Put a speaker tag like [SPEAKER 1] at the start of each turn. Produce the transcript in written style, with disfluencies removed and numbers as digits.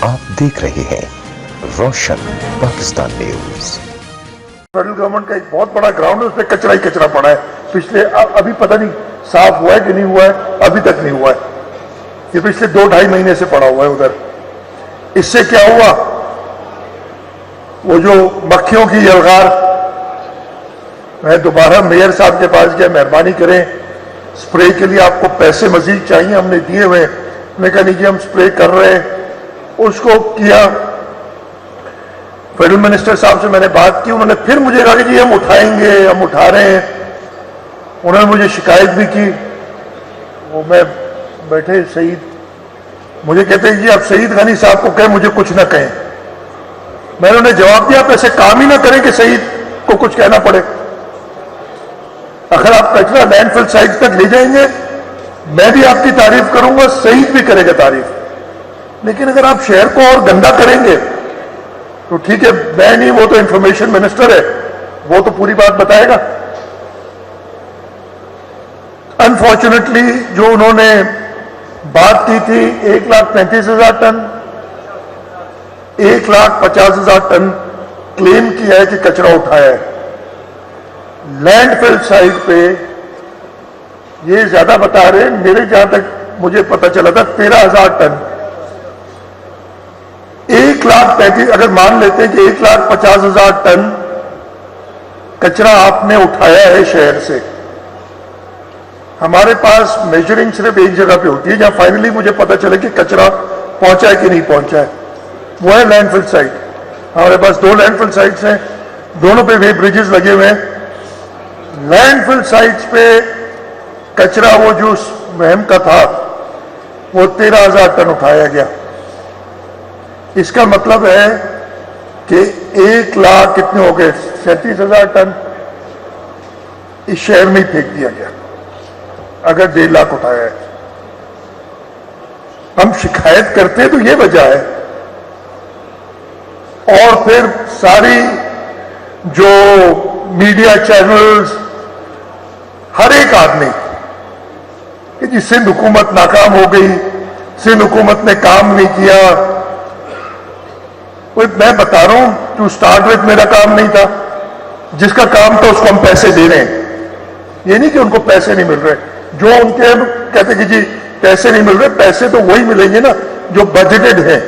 [SPEAKER 1] आप देख रहे हैं रोशन पाकिस्तान न्यूज।
[SPEAKER 2] फेडरल गवर्नमेंट का एक बहुत बड़ा ग्राउंड है, उसमें कचरा ही कचरा पड़ा है। पिछले अभी पता नहीं साफ हुआ है कि नहीं हुआ है, अभी तक नहीं हुआ है। ये पिछले 2-2.5 महीने से पड़ा हुआ है उधर। इससे क्या हुआ, वो जो मक्खियों की यलगार, मैं दोबारा मेयर साहब के पास गया, मेहरबानी करें स्प्रे के लिए आपको पैसे मजीद चाहिए, हमने दिए हुए। मैं कहा नहीं जी हम स्प्रे कर रहे हैं। उसको किया, फेडरल मिनिस्टर साहब से मैंने बात की, उन्होंने फिर मुझे कहा कि जी हम उठाएंगे, हम उठा रहे हैं। उन्होंने मुझे शिकायत भी की। वो मैं बैठे शहीद मुझे कहते हैं जी आप शहीद गनी साहब को कहें मुझे कुछ ना कहें। मैंने उन्हें जवाब दिया आप ऐसे काम ही ना करें कि शहीद को कुछ कहना पड़े। अगर आप कचरा लैंडफिल साइट तक ले जाएंगे, मैं भी आपकी तारीफ करूंगा, शहीद भी करेगा तारीफ। लेकिन अगर आप शहर को और गंदा करेंगे तो ठीक है, मैं नहीं, वो तो इंफॉर्मेशन मिनिस्टर है, वो तो पूरी बात बताएगा। अनफॉर्चुनेटली जो उन्होंने बात की थी 1,35,000 टन, 1,50,000 टन क्लेम किया है कि कचरा उठाया है। लैंडफिल साइट पे ये ज्यादा बता रहे हैं, मेरे जहां तक मुझे पता चला था 13,000 टन। 1,35,000 अगर मान लेते हैं कि 1,50,000 टन कचरा आपने उठाया है शहर से। हमारे पास मेजरिंग सिर्फ एक जगह पे होती है जहां फाइनली मुझे पता चले कि कचरा पहुंचा है कि नहीं पहुंचा है, वो है लैंडफिल साइट। हमारे पास 2 लैंडफिल साइट्स हैं, दोनों पे वे ब्रिजेस लगे हुए हैं। लैंडफिल साइट्स पे कचरा वो जो मुहिम का था वो 13,000 टन उठाया गया। इसका मतलब है कि 1 लाख कितने हो गए, 37,000 टन इस शहर में ही फेंक दिया गया अगर 1.5 लाख उठाया है। हम शिकायत करते हैं तो ये वजह है। और फिर सारी जो मीडिया चैनल्स, हर एक आदमी कि जी सिंध हुकूमत नाकाम हो गई, सिंध हुकूमत ने काम नहीं किया। मैं बता रहा हूं टू स्टार्ट विथ मेरा काम नहीं था, जिसका काम था उसको हम पैसे दे रहे हैं। ये नहीं कि उनको पैसे नहीं मिल रहे, जो उनके कहते कि जी पैसे नहीं मिल रहे, पैसे तो वही मिलेंगे ना जो बजटेड है।